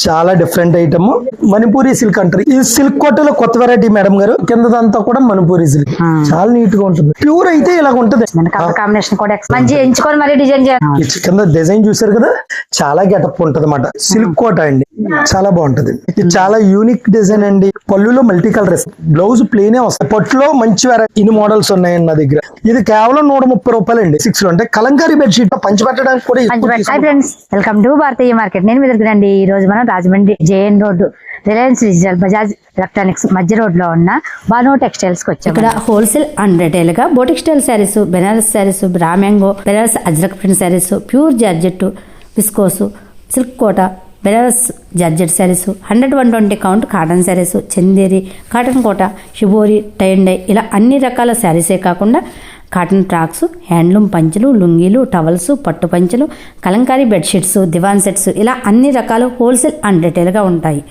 చాలా different item Manipuri silk అంటారు. ఈ సిల్క్ కోటలో కొత్త వెరైటీ మేడం గారు. కిందదంతా కూడా మణిపూరి సిల్క్ చాలా నీట్ గా ఉంటుంది. ప్యూర్ అయితే ఇలా ఉంటది. కాంబినేషన్ కూడా మంచి ఎంచుకొని మరి డిజైన్ చేయాలి. కింద డిజైన్ చూసారు కదా, చాలా గెటప్ ఉంటది అన్నమాట. సిల్క్ కోట అండి, చాలా బాగుంటది. ఇది చాలా యూనిక్ డిజైన్ అండి. పళ్ళులో మల్టీ కలర్, బ్లౌజ్ ప్లేనే వస్తాయి. పట్టులో మంచి వెరైటీ ఇన్ని మోడల్స్ ఉన్నాయండి నా దగ్గర. ఇది కేవలం 130 రూపాయలు అండి. 6 లో అంటే కలంకారీ బెడ్షీట్ పంచి పెట్టడానికి కూడా. Hi friends, welcome to Bharatiya market. నేను మీ దగ్గరండి. ఈ రోజు మనం Rajahmundry JN road Reliance digital Bajaj electronics మధ్య రోడ్ లో ఉన్న బాను టెక్స్టైల్స్ కి వచ్చాం. ఇక్కడ హోల్సేల్ అండ్ రిటైల్ గా బోటిక్ స్టైల్ శారీస్, బెనారస్ శారీస్, బ్రామ్యాంగో, Banaras Ajrak print saris, pure georgette, viscose, silk Kota, Banaras georgette saris, 100-120 count cotton saris, Chanderi, cotton Kota, shibori, tie and dye ఇలా అన్ని రకాల శారీసే కాకుండా కాటన్ ఫ్రాక్స్, హ్యాండ్లూమ్ పంచులు, లుంగీలు, టవల్స్, పట్టు పంచులు, కలంకారీ బెడ్షీట్స్, దివాన్ సెట్స్ ఇలా అన్ని రకాలు హోల్సేల్ అండ్ రిటైల్గా ఉంటాయి.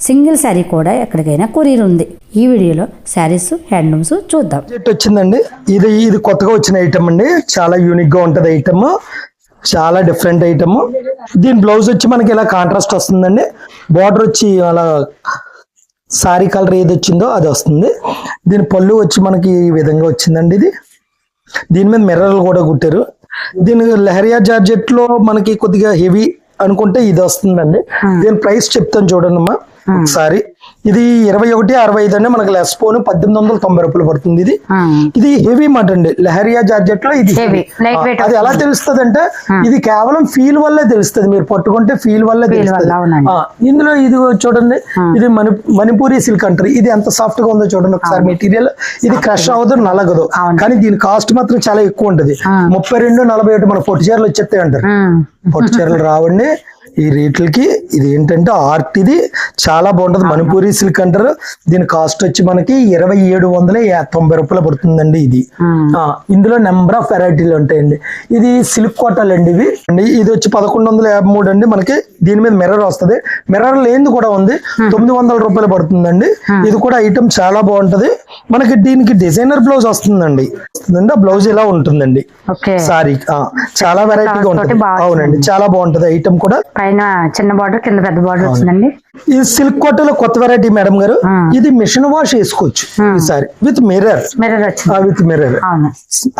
సింగిల్ శారీ కూడా ఎక్కడికైనా కొరియర్ ఉంది. ఈ వీడియోలో శారీస్, హ్యాండ్లూమ్స్ చూద్దాం. వచ్చిందండి, ఇది కొత్తగా వచ్చిన ఐటమ్ అండి. చాలా యూనిక్ గా ఉంటది ఐటమ్, చాలా డిఫరెంట్ ఐటమ్. దీని బ్లౌజ్ వచ్చి మనకి ఇలా కాంట్రాస్ట్ వస్తుందండి. బార్డర్ వచ్చి అలా సారీ కలర్ ఏది వచ్చిందో అది వస్తుంది. దీని పళ్ళు వచ్చి మనకి ఈ విధంగా వచ్చిందండి. దీని మీద మిర్రర్లు కూడా కుట్టారు. దీని లెహరియా జార్జెట్ లో మనకి కొద్దిగా హెవీ అనుకుంటే ఇది వస్తుందండి. దీని ప్రైస్ చెప్తాను చూడండి అమ్మా ఒకసారి. ఇది 2165 అండి. మనకి లెస్ పోను 1890 రూపాయలు పడుతుంది. ఇది హెవీ మాట అండి. లెహరియా జార్జెట్ లో ఇది అది ఎలా తెలుస్తుంది అంటే, ఇది కేవలం ఫీల్ వల్లే తెలుస్తుంది. మీరు పట్టుకుంటే ఫీల్ వల్లే తెలుస్తుంది. ఇందులో ఇది చూడండి, ఇది మణిపూరి సిల్క్ అంటారు. ఇది ఎంత సాఫ్ట్ గా ఉందో చూడండి ఒకసారి. మెటీరియల్ ఇది క్రష్ అవ్వదు, నలగదు. కానీ దీని కాస్ట్ మాత్రం చాలా ఎక్కువ ఉంటది. 32-48 మన పొట్టు చీరలు వచ్చేస్తాయి అంటారు. పొట్టు చీరలు రావండి ఈ రేట్లకి. ఇది ఏంటంటే ఆర్ట్, ఇది చాలా బాగుంటది. మణిపూరి సిల్క్ అంటారు. దీని కాస్ట్ వచ్చి మనకి 2790 రూపాయలు పడుతుందండి. ఇందులో నెంబర్ ఆఫ్ వెరైటీలు ఉంటాయండి. ఇది సిల్క్ కోటలు అండి. ఇది వచ్చి 1153 అండి. మనకి దీని మీద మిర్రర్ వస్తుంది. మిర్రర్ లేనిది కూడా ఉంది. 900 రూపాయలు పడుతుందండి. ఇది కూడా ఐటమ్ చాలా బాగుంటది. మనకి దీనికి డిజైనర్ బ్లౌజ్ వస్తుందండి. ఆ బ్లౌజ్ ఇలా ఉంటుందండి. సారీ చాలా వెరైటీగా ఉంటుంది. అవునండి, చాలా బాగుంటది ఐటమ్ కూడా. పైన చిన్న బార్డర్, కింద పెద్ద బార్డర్ వచ్చిందండి. ఈ సిల్క్ కోటలో కొత్త వెరైటీ మేడం గారు. ఇది మిషన్ వాష్ వేసుకోవచ్చు ఈసారి విత్ మిర్రర్. విత్ మిర్రర్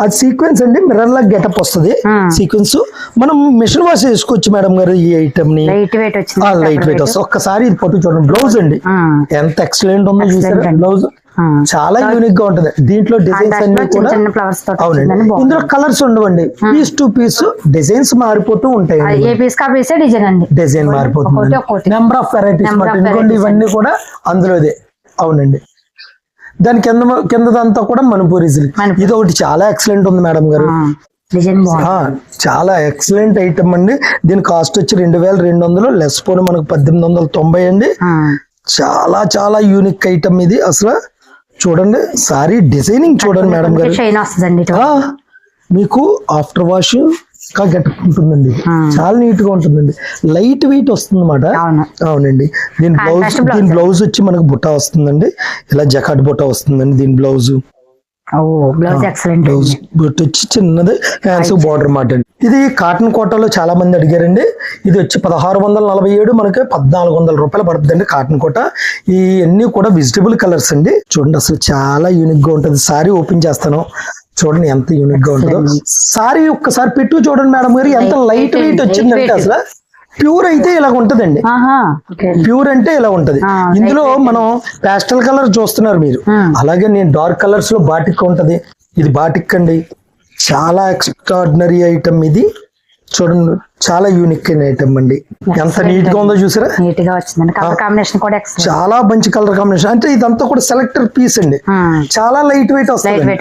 అది సీక్వెన్స్ అండి. మిర్రర్ లా గెటప్ వస్తుంది సీక్వెన్స్. మనం మిషన్ వాష్ వేసుకోవచ్చు మేడం గారు. ఈ ఐటమ్ ని లైట్ వెయిట్ వస్తుంది. ఒక్కసారి ఇది పట్టు చూడండి. బ్లౌజ్ అండి ఎంత ఎక్సలెంట్ ఉందో చూసారు. బ్లౌజ్ చాలా యూనిక్ గా ఉంటది. దీంట్లో డిజైన్స్ అన్ని కూడా అవునండి. ఇందులో కలర్స్ ఉండవండి. పీస్ టు పీస్ డిజైన్స్ మారిపోతూ ఉంటాయి. డిజైన్ మారిపోతుంది. నెంబర్ ఆఫ్ వెరైటీస్ ఇవన్నీ కూడా అందులోదే. అవునండి. దాని కిందదంతా కూడా మణిపూరి సిల్క్. ఇది ఒకటి చాలా ఎక్సలెంట్ ఉంది మేడం గారు. చాలా ఎక్సలెంట్ ఐటమ్ అండి. దీని కాస్ట్ వచ్చి 2200, లెస్ పోను మనకు 1890 అండి. చాలా చాలా యూనిక్ ఐటమ్ ఇది. అసలు చూడండి సారీ డిజైనింగ్ చూడండి మేడం గారు. మీకు ఆఫ్టర్ వాష్ గెటప్ ఉంటుందండి. చాలా నీట్ గా ఉంటుందండి. లైట్ వెయిట్ వస్తుంది అన్నమాట. అవునండి. దీని బ్లౌజ్ వచ్చి మనకు బుట్ట వస్తుందండి. ఇలా జకాట్ బుట్ట వస్తుందండి. దీని బ్లౌజ్ వచ్చి చిన్నది హ్యాండ్స్ బార్డర్ మాట అండి. ఇది కాటన్ కోటలో చాలా మంది అడిగారండి. ఇది వచ్చి 1647, మనకి 1400 రూపాయలు పడుతుందండి కాటన్ కోట. ఈ అన్ని కూడా వెజిటబుల్ కలర్స్ అండి. చూడండి అసలు చాలా యూనిక్ గా ఉంటుంది. సారీ ఓపెన్ చేస్తాను చూడండి ఎంత యూనిక్ గా ఉంటుందో. సారీ ఒక్కసారి పెట్టు చూడండి మేడం గారు ఎంత లైట్ వెయిట్ వచ్చిందంటే. అసలు ప్యూర్ అయితే ఇలా ఉంటదండి. ప్యూర్ అంటే ఇలా ఉంటది. ఇందులో మనం పాస్టల్ కలర్ చూస్తున్నారు మీరు. అలాగే నేను డార్క్ కలర్స్ లో బాటిక్ ఉంటది. ఇది బాటిక్ అండి. చాలా ఎక్స్ట్రాడినరీ ఐటమ్ ఇది. చూడండి చాలా యూనిక్ అయిన ఐటమ్ అండి. ఎంత నీట్ గా ఉందో చూసారా. నీట్ గా వచ్చిందండి. కలర్ కాంబినేషన్ కూడా చాలా మంచి కలర్ కాంబినేషన్. అంటే ఇదంతా కూడా సెలెక్టర్ పీస్ అండి. చాలా లైట్ వెయిట్ వస్తుంది.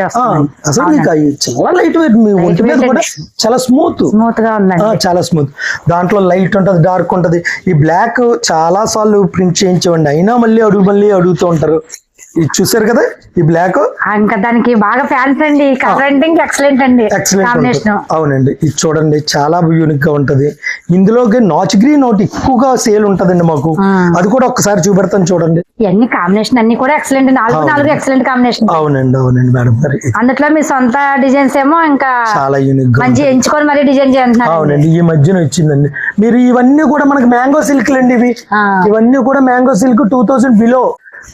అసలు మీకు చాలా లైట్ వెయిట్. మీ ఒంటి మీద కూడా చాలా స్మూత్ గా ఉందండి. చాలా స్మూత్. దాంట్లో లైట్ ఉంటది, డార్క్ ఉంటది. ఈ బ్లాక్ చాలా సార్లు ప్రింట్ చేయించండి. అయినా మళ్ళీ అడుగుతూ ఉంటారు. ఇది చూసారు కదా ఈ బ్లాక్ ఇంకా దానికి బాగా ఫ్యాన్స్ అండి, కలర్ అంటే ఇంకా ఎక్సలెంట్ అండి ఎక్సలెంట్ కాంబినేషన్. అవునండి, ఇది చూడండి చాలా యూనిక్ గా ఉంటది. ఇందులోకి నాచ్ గ్రీన్ ఒకటి ఎక్కువగా సేల్ ఉంటదండి మాకు, అది కూడా ఒక్కసారి చూపెడతాను చూడండి. ఇవన్నీ కాంబినేషన్ అన్ని కూడా ఎక్సలెంట్, నాలుగు ఎక్సలెంట్ కాంబినేషన్. అవునండి మేడం గారు, అందులో మీ సొంత డిజైన్స్ ఏమో ఇంకా చాలా యూనిక్ గా మంచి ఎంచుకొని మరీ డిజైన్ చేస్తున్నారు. అవునండి, ఈ మధ్యన వచ్చిందండి. మీరు ఇవన్నీ కూడా మనకి మ్యాంగో సిల్క్ అండి, ఇవన్నీ కూడా మ్యాంగో సిల్క్ 2000 బిలో.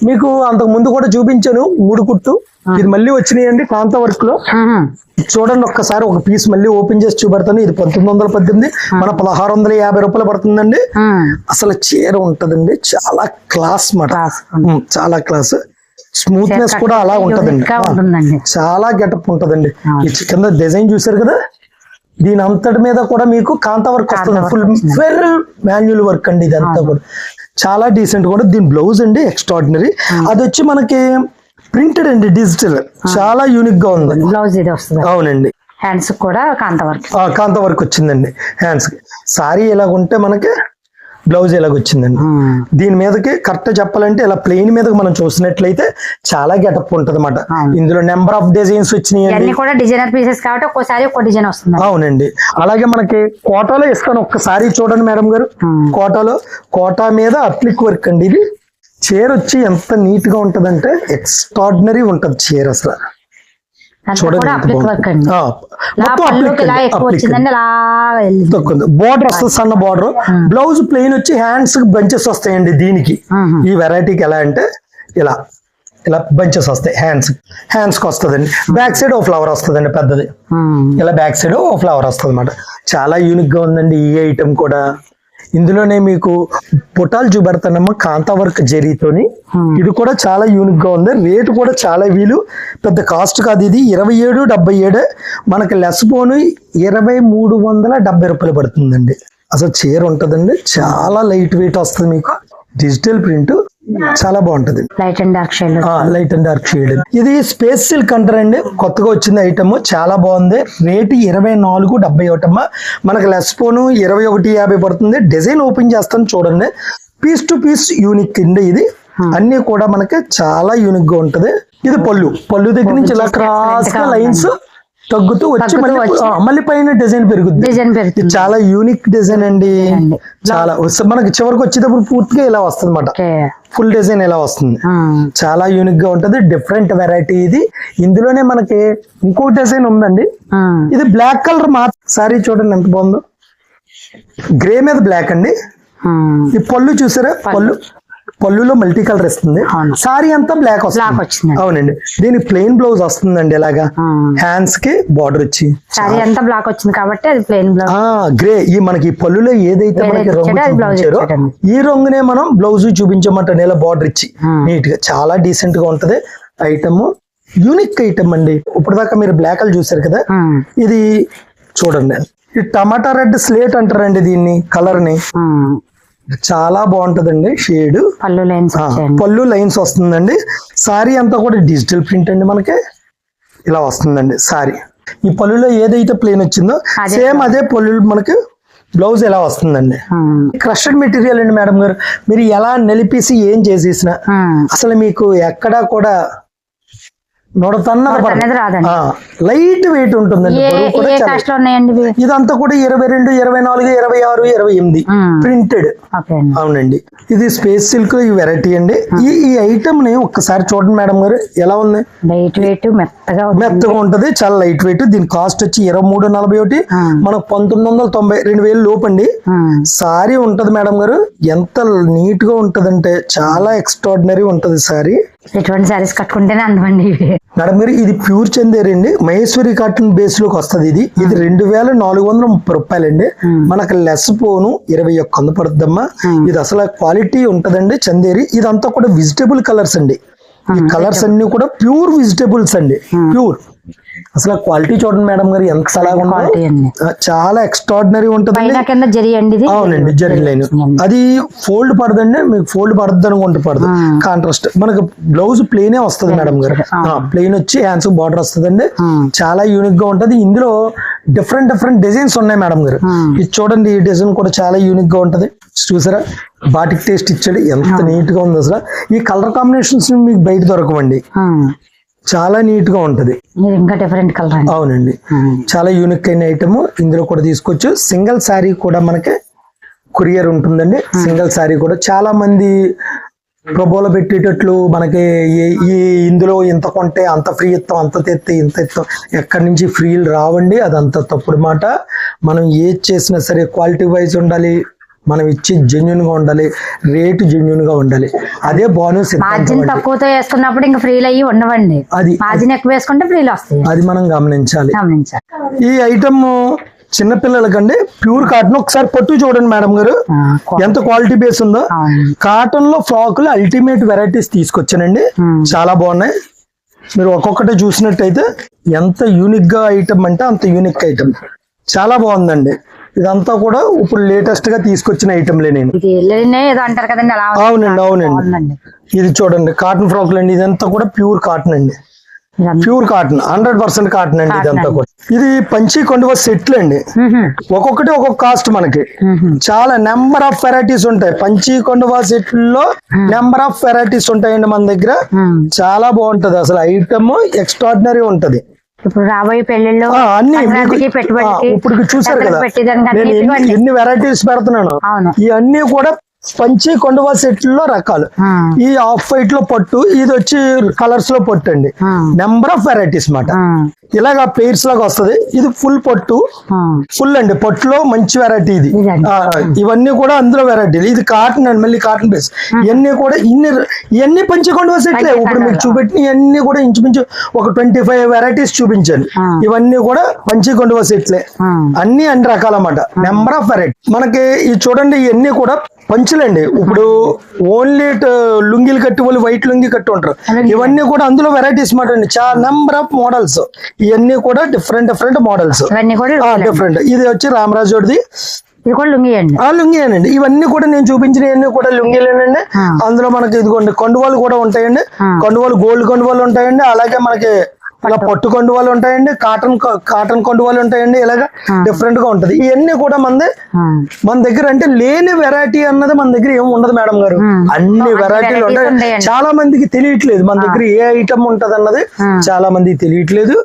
మీకు అంతకు ముందు కూడా చూపించాను మూడు కుట్టు, ఇది మళ్ళీ వచ్చినాయండి కాంతా వర్క్ లో. చూడండి ఒక్కసారి ఒక పీస్ మళ్ళీ ఓపెన్ చేసి చూపెడతాను. ఇది 1918, మన 1650 రూపాయలు పడుతుందండి. అసలు చీర ఉంటదండి, చాలా క్లాస్ మాట, చాలా క్లాస్. స్మూత్నెస్ కూడా అలా ఉంటదండి, చాలా గెటప్ ఉంటదండి. ఈ కింద డిజైన్ చూసారు కదా, దీని అంతటి మీద కూడా మీకు కాంతా వర్క్ వస్తుంది, ఫుల్ మాన్యువల్ వర్క్ అండి ఇదంతా కూడా. చాలా డీసెంట్ కూడా. దీని బ్లౌజ్ అండి ఎక్స్ట్రాడినరీ, అది వచ్చి మనకి ప్రింటెడ్ అండి, డిజిటల్, చాలా యూనిక్ గా ఉంది బ్లౌజ్ ఇది వస్తుంది. అవునండి, హ్యాండ్స్ కూడా కాంతా వర్క్ వచ్చిందండి హ్యాండ్స్ కి. సారీ ఎలాగుంటే మనకి బ్లౌజ్ ఎలాగ వచ్చిందండి. దీని మీదకి కరెక్ట్ చెప్పాలంటే ఇలా ప్లెయిన్ మీద మనం చూసినట్లయితే చాలా గెటప్ ఉంటది అన్నమాట. ఇందులో నెంబర్ ఆఫ్ డిజైన్స్ వచ్చినాయి కూడా, డిజైనర్ పీసెస్ కాబట్టి ఒక్కోసారి ఒక్కో డిజైన్ వస్తుంది. అవునండి, అలాగే మనకి కోటాలో ఇస్తాను ఒక్కసారి చూడండి మేడం గారు. కోటా మీద అప్లిక్ వర్క్ అండి. ఇది చీర వచ్చి ఎంత నీట్ గా ఉంటదంటే ఎక్స్ట్రాడినరీ ఉంటది చీర అసలు. చూడండి బోర్డర్ వస్తుంది, సన్న బోర్డర్. బ్లౌజ్ ప్లెయిన్ వచ్చి హ్యాండ్స్ బంచెస్ వస్తాయండి. దీనికి ఈ వెరైటీకి ఎలా అంటే ఇలా బంచెస్ వస్తాయి, హ్యాండ్స్ కి వస్తుందండి. బ్యాక్ సైడ్ ఓ ఫ్లవర్ వస్తుందండి పెద్దది, ఇలా బ్యాక్ సైడ్ ఓ ఫ్లవర్ వస్తుంది అనమాట. చాలా యూనిక్ గా ఉందండి ఈ ఐటమ్ కూడా. ఇందులోనే మీకు పుటాలు చూపెడతానమ్మా కాంతా వర్క్ జరీతోని. ఇది కూడా చాలా యూనిక్ గా ఉంది. రేటు కూడా చాలా వీలు, పెద్ద కాస్ట్ కాదు. ఇది 27.77, మనకి లెస్ పోను 2370 రూపాయలు పడుతుందండి. అసలు చీర ఉంటదండి, చాలా లైట్ వెయిట్ వస్తుంది. మీకు డిజిటల్ ప్రింట్ చాలా బాగుంటది, లైట్ అండ్ డార్క్ షేడ్. ఇది స్పేస్ సిల్క్ అంటారండి, కొత్తగా వచ్చింది ఐటమ్, చాలా బాగుంది. రేటు 24.71. మనకి లెస్ పోను 21.50 పడుతుంది. డిజైన్ ఓపెన్ చేస్తాను చూడండి, పీస్ టు పీస్ యూనిక్ అండి. ఇది అన్ని కూడా మనకి చాలా యూనిక్ గా ఉంటది. ఇది పళ్ళు దగ్గర నుంచి ఇలా క్రాస్ గా లైన్స్ తగ్గుతూ వచ్చి మళ్ళీ పైన డిజైన్ పెరుగుతుంది. చాలా యూనిక్ డిజైన్ అండి, చాలా మనకి చివరికి వచ్చేటప్పుడు పూర్తిగా ఇలా వస్తుంది అన్నమాట, ఫుల్ డిజైన్ ఇలా వస్తుంది. చాలా యూనిక్ గా ఉంటది, డిఫరెంట్ వెరైటీ ఇది. ఇందులోనే మనకి ఇంకో డిజైన్ ఉందండి, ఇది బ్లాక్ కలర్ సారీ చూడండి ఎంత బాగుందో, గ్రే మీద బ్లాక్ అండి. ఈ పళ్ళు చూసారా, పళ్ళులో మల్టీ కలర్ ఇస్తుంది, సారీ అంతా బ్లాక్ వస్తుంది. అవునండి, దీనికి ప్లెయిన్ బ్లౌజ్ వస్తుందండి. ఇలాగా హ్యాండ్స్ కి బార్డర్ వచ్చి సారీ అంతా బ్లాక్ వచ్చింది కాబట్టి అది ప్లెయిన్ బ్లౌజ్. గ్రే ఈ మనకి పళ్ళులో ఏదైతే మనకి రంగు చూపించారో ఈ రంగునే మనం బ్లౌజ్ చూపించమంటే ఇలా బార్డర్ ఇచ్చి నీట్ గా చాలా డీసెంట్ గా ఉంటది ఐటమ్. యూనిక్ ఐటమ్ అండి. ఇప్పటిదాకా మీరు బ్లాక్ కలర్ చూసారు కదా, ఇది చూడండి, ఈ టమాటా రెడ్ స్లేట్ అంటారండి దీన్ని, కలర్ ని. చాలా బాగుంటదండి షేడ్, పళ్ళు లైన్స్ వస్తుందండి. సారీ అంతా కూడా డిజిటల్ ప్రింట్ అండి, మనకి ఇలా వస్తుందండి సారీ. ఈ పళ్ళులో ఏదైతే ప్లేన్ వచ్చిందో సేమ్ అదే పళ్ళు మనకి బ్లౌజ్ ఎలా వస్తుందండి. క్రషడ్ మెటీరియల్ అండి మేడం గారు, మీరు ఎలా నలిపేసి ఏం చేసేసిన అసలు మీకు ఎక్కడా కూడా లైట్ వెయిట్ ఉంటుందండి. ఇదంతా కూడా 22, 24, 26, 28 ప్రింటెడ్. అవునండి, ఇది స్పేస్ సిల్క్ ఈ వెరైటీ అండి. ఈ ఐటమ్ ని ఒక్కసారి చూడండి మేడం గారు, ఎలా ఉంది. లైట్ వెయిట్, మెత్తగా ఉంటది, చాలా లైట్ వెయిట్. దీని కాస్ట్ వచ్చి 23.41, మనకు 1990, 2000 లోపండి. సారీ ఉంటది మేడం గారు, ఎంత నీట్ గా ఉంటదంటే చాలా ఎక్స్ట్రాడినరీ ఉంటది సారీ. ఎటువంటి సారీస్ కట్టుకుంటేనే అందమండి మేడం గారు. ఇది ప్యూర్ చందేరి అండి, మహేశ్వరి కాటన్ బేస్ లోకి వస్తుంది. ఇది 2430 రూపాయలండి. మనకు లెస్ పోను 21 పడుతుందమ్మా. ఇది అసలు క్వాలిటీ ఉంటదండి చందేరి. ఇదంతా కూడా వెజిటేబుల్ కలర్స్ అండి. ఈ కలర్స్ అన్ని కూడా ప్యూర్ వెజిటేబుల్స్ అండి, ప్యూర్ అసలు క్వాలిటీ చూడండి మేడం గారు ఎంత సలాగా ఉందో. క్వాలిటీ అండి. చాలా ఎక్స్ట్రాడినరీ ఉంటుంది. పైన కింద జరి అండి ఇది. అవునండి, జరీ లైన్. అది ఫోల్డ్ పడదండి, మీకు ఫోల్డ్ పడద్దు అనుకుంటే పడదు. కాంట్రాస్ట్ మనకు బ్లౌజ్ ప్లెయినే వస్తుంది మేడం గారు. ప్లెయిన్ వచ్చి హ్యాండ్స్ బార్డర్ వస్తుందండి. చాలా యూనిక్ గా ఉంటది. ఇందులో డిఫరెంట్ డిఫరెంట్ డిజైన్స్ ఉన్నాయి మేడం గారు. ఇది చూడండి, ఈ డిజైన్ కూడా చాలా యూనిక్ గా ఉంటది. చూసారా, బాటిక్ టేస్ట్ ఇచ్చాడు, ఎంత నీట్ గా ఉంది అసలు. ఈ కలర్ కాంబినేషన్స్ మీకు బయట దొరకవండి, చాలా నీట్ గా ఉంటది. ఇంకా డిఫరెంట్ కలర్. అవునండి, చాలా యూనిక్ అయిన ఐటమ్. ఇందులో కూడా తీసుకోవచ్చు. సింగిల్ శారీ కూడా మనకి కొరియర్ ఉంటుందండి. సింగిల్ శారీ కూడా చాలా మంది ప్రభులో పెట్టేటట్లు మనకి ఈ ఇందులో ఇంత కొంటే అంత ఫ్రీ ఇస్తాం, అంత తెస్తే ఇంత ఇస్తాం, ఎక్కడి నుంచి ఫ్రీలు రావండి. అదంతా తప్పుడు మాట. మనం ఏది చేసినా సరే క్వాలిటీ వైజ్ ఉండాలి, మనం ఇచ్చి జెన్యున్ గా ఉండాలి, రేటు జెన్యున్ గా ఉండాలి. అదే బోనస్. మార్జిన్ తక్కువతో వేసుకున్నప్పుడు ఇంకా ఫ్రీలు అయ్యి ఉండవండి. అది మార్జిన్ ఎక్కువ వేసుకుంటే ఫ్రీలు వస్తాయి. అది మనం గమనించాలి. గమనించాలి. ఈ ఐటమ్ చిన్నపిల్లలకండి ప్యూర్ కాటన్. ఒకసారి పట్టు చూడండి మేడం గారు, ఎంత క్వాలిటీ బేస్ ఉందో. కాటన్ లో ఫ్రాకులు అల్టిమేట్ వెరైటీస్ తీసుకొచ్చానండి, చాలా బాగున్నాయి. మీరు ఒక్కొక్కటి చూసినట్టయితే ఎంత యూనిక్ గా ఐటమ్ అంటే అంత యూనిక్ ఐటమ్, చాలా బాగుందండి. ఇదంతా కూడా ఇప్పుడు లేటెస్ట్ గా తీసుకొచ్చిన ఐటమ్లే. నేను ఏదో అంటారు కదండి, అలా. అవునండి, అవునండి. ఇది చూడండి, కాటన్ ఫ్రాక్లు అండి. ఇదంతా కూడా ప్యూర్ కాటన్ అండి, ప్యూర్ కాటన్, 100% కాటన్ అండి. ఇదంతా కూడా ఇది పంచి కొండువ సెట్లు అండి. ఒక్కొక్కటి ఒక్కొక్క కాస్ట్ మనకి. చాలా నెంబర్ ఆఫ్ వెరైటీస్ ఉంటాయి. పంచి కొండువ సెట్లో నెంబర్ ఆఫ్ వెరైటీస్ ఉంటాయండి మన దగ్గర. చాలా బాగుంటది అసలు. ఐటమ్ ఎక్స్ట్రాడినరీ ఉంటది. ఇప్పుడు రాబోయే పెళ్లిళ్ళు అన్ని ఇప్పుడు చూసారు కదా, ఎన్ని వెరైటీస్ పెడుతున్నాను. ఇవన్నీ కూడా పంచి కొండవా సెట్లో రకాలు. ఈ ఆఫ్ వైట్ లో పట్టు, ఇది వచ్చి కలర్స్ లో పట్టు అండి. నెంబర్ ఆఫ్ వెరైటీస్ మాట. ఇలాగా పెయిర్స్ లాగా వస్తది. ఇది ఫుల్ పట్టు, ఫుల్ అండి. పట్టులో మంచి వెరైటీ ఇది. ఇవన్నీ కూడా అందులో వెరైటీలు. ఇది కాటన్ అండి, మళ్ళీ కాటన్ బేస్. ఇవన్నీ పంచి కొండవా సెట్లే. ఇప్పుడు మీకు చూపెట్టిన ఇవన్నీ కూడా ఇంచుమించు ఒక 25 వెరైటీస్ చూపించాను. ఇవన్నీ కూడా పంచి కొండవా సెట్లే. అన్ని రకాల అన్నమాట. నెంబర్ ఆఫ్ వెరైటీ మనకి. ఇది చూడండి, ఇవన్నీ కూడా పంచులండి. ఇప్పుడు ఓన్లీ లుంగీలు కట్టి వాళ్ళు వైట్ లుంగి కట్టి ఉంటారు. ఇవన్నీ కూడా అందులో వెరైటీస్ మాట అండి. చాలా నెంబర్ ఆఫ్ మోడల్స్. ఇవన్నీ కూడా డిఫరెంట్ డిఫరెంట్ మోడల్స్, డిఫరెంట్. ఇది వచ్చి రామరాజుడిది, ఇది కూడా లుంగీ అండి. లుంగీనండి. ఇవన్నీ కూడా నేను చూపించినవన్నీ కూడా లుంగీలేనండి. అందులో మనకి ఇదిగోండి కొండువాలు కూడా ఉంటాయండి. కొండువాలు గోల్డ్ కొండువాలు ఉంటాయండి. అలాగే మనకి ఇలా పట్టు కొండువాలు ఉంటాయండి, కాటన్ కొండువాలు ఉంటాయండి. ఇలాగా డిఫరెంట్ గా ఉంటది. ఇవన్నీ కూడా మన దగ్గర అంటే లేని వెరైటీ అన్నది మన దగ్గర ఏమి ఉండదు మేడం గారు. అన్ని వెరైటీలు ఉంటాయి. చాలా మందికి తెలియట్లేదు మన దగ్గర ఏ ఐటమ్ ఉంటది అన్నది. చాలా మందికి తెలియట్లేదు.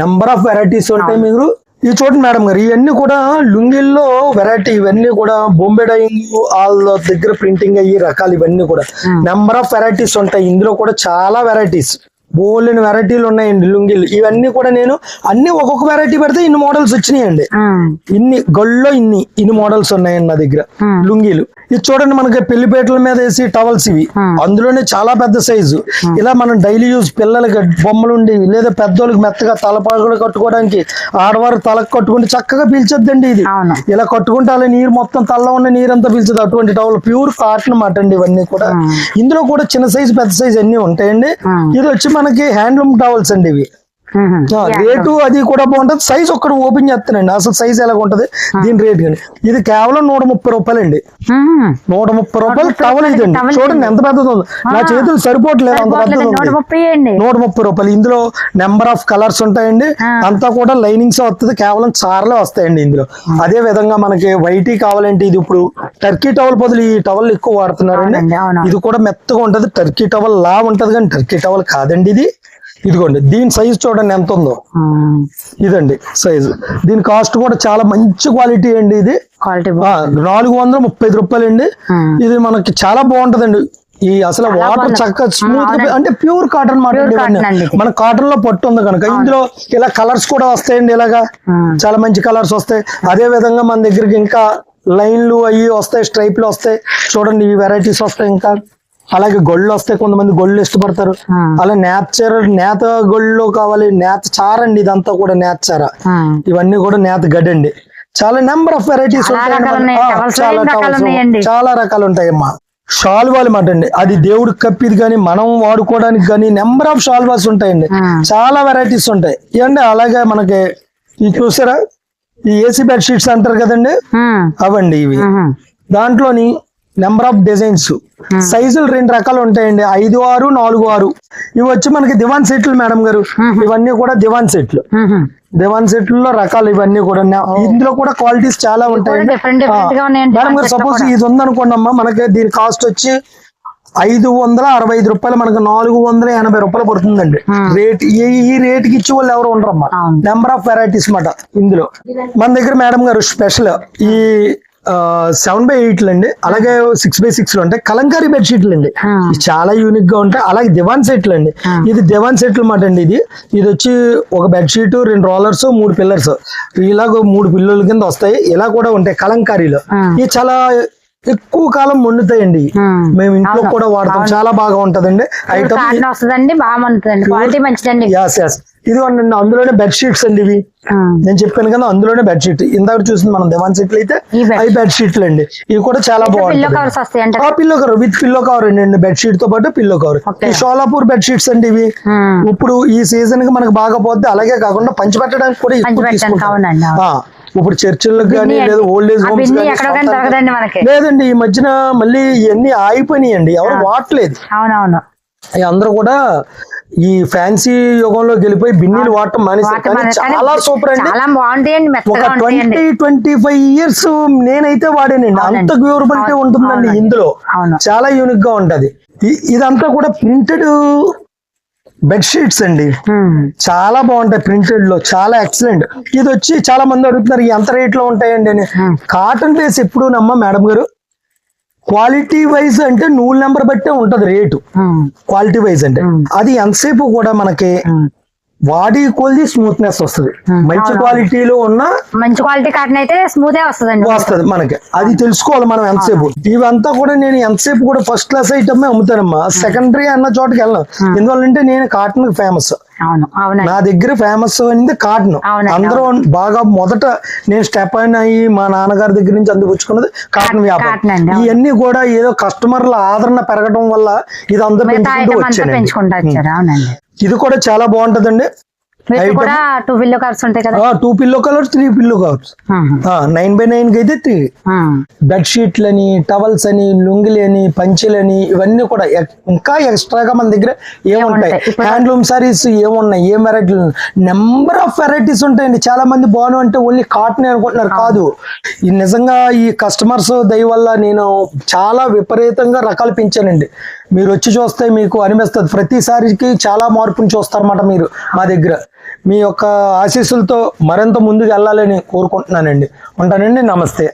నెంబర్ ఆఫ్ వెరైటీస్ ఉంటాయి. మీరు ఇది చూడండి మేడం గారు, ఇవన్నీ కూడా లుంగిల్లో వెరైటీ. ఇవన్నీ కూడా బొంబే డైయింగ్ వాళ్ళ దగ్గర ప్రింటింగ్ అయ్యి రకాలు. ఇవన్నీ కూడా నెంబర్ ఆఫ్ వెరైటీస్ ఉంటాయి. ఇందులో కూడా చాలా వెరైటీస్, బోల్డెన్ వెరైటీలు ఉన్నాయండి లుంగీలు. ఇవన్నీ కూడా నేను అన్ని ఒక్కొక్క వెరైటీ పెడితే ఇన్ని మోడల్స్ వచ్చినాయండి. ఇన్ని గొల్లో ఇన్ని మోడల్స్ ఉన్నాయండి నా దగ్గర లుంగీలు. ఇది చూడండి, మనకి పెళ్లిపేటల మీద వేసి టవల్స్ ఇవి. అందులోనే చాలా పెద్ద సైజు. ఇలా మనం డైలీ యూజ్ పిల్లలకి బొమ్మలు ఉండి, లేదా పెద్దోళ్ళకి మెత్తగా తలపాలు కట్టుకోవడానికి, ఆడవారు తలకు కట్టుకుంటే చక్కగా పీల్చొద్దండి. ఇది ఇలా కట్టుకుంటే అలా నీరు మొత్తం తల్ల ఉన్న నీరంతా పీల్చదు. అటువంటి టవల్ ప్యూర్ కాటన్ మాట అండి. ఇవన్నీ కూడా ఇందులో కూడా చిన్న సైజు పెద్ద సైజు అన్ని ఉంటాయండి. ఇది వచ్చి మనకి హ్యాండ్లూమ్ టవల్స్ అండి. ఇవి రేటు అది కూడా బాగుంటది. సైజ్ ఒక్కటి ఓపెన్ చేస్తానండి, అసలు సైజ్ ఎలా ఉంటది దీని రేట్. కానీ ఇది కేవలం 130 రూపాయలండి. 130 రూపాయలు టవల్ ఇదండి. చూడండి ఎంత పెద్దది ఉందో. నా చేతులు సరిపోవట్లేదు, అంత పెద్దది ఉంది. 130 రూపాయలు. ఇందులో నెంబర్ ఆఫ్ కలర్స్ ఉంటాయండి. అంతా కూడా లైనింగ్స్ వస్తుంది. కేవలం చారలే వస్తాయండి ఇందులో. అదే విధంగా మనకి వైటీ కావాలంటే ఇది ఇప్పుడు టర్కీ టవల్ బదులు ఈ టవల్ ఎక్కువ వాడుతున్నారండి. ఇది కూడా మెత్తగా ఉంటది. టర్కీ టవల్ లా ఉంటది కానీ టర్కీ టవల్ కాదండి ఇది. ఇదిగోండి, దీని సైజ్ చూడండి ఎంత ఉందో. ఇదండి సైజు. దీని కాస్ట్ కూడా చాలా మంచి క్వాలిటీ అండి. ఇది 435 రూపాయలండి. ఇది మనకి చాలా బాగుంటదండి. ఈ అసలు వాటర్ చక్కగా స్మూత్ గా అంటే ప్యూర్ కాటన్ మాట. మన కాటన్ లో పట్టు ఉంది కనుక ఇందులో ఇలా కలర్స్ కూడా వస్తాయండి. ఇలాగా చాలా మంచి కలర్స్ వస్తాయి. అదే విధంగా మన దగ్గరికి ఇంకా లైన్లు అవి వస్తాయి, స్ట్రైప్లు వస్తాయి. చూడండి, ఈ వెరైటీస్ వస్తాయి. ఇంకా అలాగే గొళ్ళు వస్తాయి. కొంతమంది గొళ్ళు ఇష్టపడతారు. అలా నేత గొళ్ళు కావాలి. నేత చారండి. ఇదంతా కూడా నేత చార. ఇవన్నీ కూడా నేత గడ్డండి. చాలా నెంబర్ ఆఫ్ వెరైటీస్ ఉంటాయి. చాలా రకాలు ఉంటాయమ్మా. షాల్వాలు మాట అండి, అది దేవుడికి కప్పిది కానీ మనం వాడుకోవడానికి కానీ నెంబర్ ఆఫ్ షాల్వాస్ ఉంటాయండి. చాలా వెరైటీస్ ఉంటాయి ఏమండి. అలాగే మనకి ఇది చూసారా, ఈ ఏసీ బెడ్షీట్స్ అంటారు కదండి, అవండి ఇవి. దాంట్లోని నెంబర్ ఆఫ్ డిజైన్స్, సైజులు 2 రకాలు ఉంటాయండి, 5, 6, 4, 6. ఇవి వచ్చి మనకి దివాన్ సెట్లు మేడం గారు, ఇవన్నీ కూడా దివాన్ సెట్లు. దివాన్ సెట్లలో రకాలు ఇవన్నీ కూడా. ఇందులో కూడా క్వాలిటీస్ చాలా ఉంటాయండి మేడం గారు. సపోజ్ ఇది ఉందనుకోండి అమ్మా, మనకి దీని కాస్ట్ వచ్చి 565 రూపాయలు, మనకు 480 రూపాయలు పడుతుందండి రేట్. ఈ రేట్ కి ఇచ్చే వాళ్ళు ఎవరు ఉండరమ్మా. నెంబర్ ఆఫ్ వెరైటీస్ మాట ఇందులో. మన దగ్గర మేడం గారు స్పెషల్ ఈ 7x8 అండి, అలాగే 6x6 ఉంటాయి. కలంకారీ బెడ్షీట్లు అండి, చాలా యూనిక్ గా ఉంటాయి. అలాగే దివాన్ సెట్లు అండి, ఇది దివాన్ సెట్లు మాట అండి. ఇది వచ్చి ఒక బెడ్షీట్, 2 రోలర్స్, 3 పిల్లర్స్, ఇలాగ 3 పిల్లల కింద వస్తాయి. ఇలా కూడా ఉంటాయి కలంకారీలో. ఇది చాలా ఎక్కువ కాలం వండుతాయండి, మేము ఇంట్లో కూడా వాడతాం. చాలా బాగా ఉంటదండి ఐటమ్. ఇది అందులోనే బెడ్షీట్స్ అండి ఇవి. నేను చెప్పాను కదా, అందులోనే బెడ్షీట్. ఇందాక చూసింది మనం దివాన్ సెట్లు అయితే అవి బెడ్షీట్లు అండి. ఇవి కూడా చాలా బాగుంటాయి. Pillow cover with pillow cover అండి, బెడ్షీట్ తో పాటు పిల్లో కవర్. ఈ షోలాపూర్ బెడ్షీట్స్ అండి ఇవి. ఇప్పుడు ఈ సీజన్ కి మనకు బాగా పోద్ది. అలాగే కాకుండా పంచిపెట్టడానికి కూడా ఎక్కువ తీసుకుంటాం. ఇప్పుడు చర్చిలకు కానీ లేదా ఓల్డ్ ఏజ్ హోమ్స్ లేదండి. ఈ మధ్యన మళ్ళీ ఇవన్నీ ఆగిపోయినాయండి, ఎవరు వాడలేదు. అందరూ కూడా ఈ ఫ్యాన్సీ యుగంలో గెలిపోయి బిన్నీలు వాడటం మానేశారు. చాలా సూపర్ అండి. ఒక 20-25 ఇయర్స్ నేనైతే వాడానండి. అంత డ్యూరబిలిటీ ఉంటుందండి ఇందులో. చాలా యూనిక్ గా ఉంటది. ఇదంతా కూడా ప్రింటెడ్ బెడ్షీట్స్ అండి, చాలా బాగుంటాయి. ప్రింటెడ్ లో చాలా ఎక్సలెంట్. ఇది వచ్చి చాలా మంది అడుగుతున్నారు ఎంత రేట్ లో ఉంటాయండి అని. కాటన్ బేస్ ఎప్పుడు నమ్మ మేడం గారు, క్వాలిటీ వైజ్ అంటే నూలు నెంబర్ బట్టే ఉంటది రేటు. క్వాలిటీ వైజ్ అంటే అది ఎంతసేపు కూడా మనకి వాడి కొద్ది స్మూత్నెస్ వస్తుంది. మంచి క్వాలిటీలో ఉన్న మంచి క్వాలిటీ కాటన్ అయితే స్మూత్ వస్తుంది మనకి. అది తెలుసుకోవాలి మనం ఎంతసేపు. ఇవంతా కూడా నేను ఎంతసేపు కూడా ఫస్ట్ క్లాస్ ఐటమ్ అమ్ముతానమ్మా, సెకండరీ అన్న చోటకి వెళ్ళను. ఎందువల్లంటే నేను కాటన్ కి ఫేమస్. నా దగ్గర ఫేమస్ అనేది కాటన్. అందరూ బాగా మొదట నేను స్టెప్ అయ్యి మా నాన్నగారి దగ్గర నుంచి అందిపుచ్చుకున్నది కాటన్ వ్యాపారం. ఇవన్నీ కూడా ఏదో కస్టమర్ల ఆదరణ పెరగడం వల్ల ఇది అందరూ వచ్చాను. ఇది కూడా చాలా బాగుంటదండి. 2 పిల్లో కవర్స్ ఉంటాయి కదా, 2 pillow covers, 3 pillow covers. 9x9 కి అయితే 3. బెడ్షీట్లని, టవల్స్ అని, లుంగిలి అని, పంచెలని, ఇవన్నీ కూడా ఇంకా ఎక్స్ట్రాగా మన దగ్గర ఏముంటాయి. హ్యాండ్లూమ్ సారీస్ ఏమున్నాయి, ఏం వెరైటీలు, నెంబర్ ఆఫ్ వెరైటీస్ ఉంటాయండి. చాలా మంది బాను అంటే ఓన్లీ కాటన్ అనుకుంటున్నారు. కాదు, ఈ నిజంగా ఈ కస్టమర్స్ దయ వల్ల నేను చాలా విపరీతంగా రకాలు పెంచానండి. మీరు వచ్చి చూస్తే మీకు అనిపిస్తుంది. ప్రతిసారికి చాలా మార్పుని చూస్తారన్నమాట మీరు మా దగ్గర. మీ యొక్క ఆశీస్సులతో మరింత ముందుకు వెళ్ళాలని కోరుకుంటున్నానండి. ఉంటానండి, నమస్తే.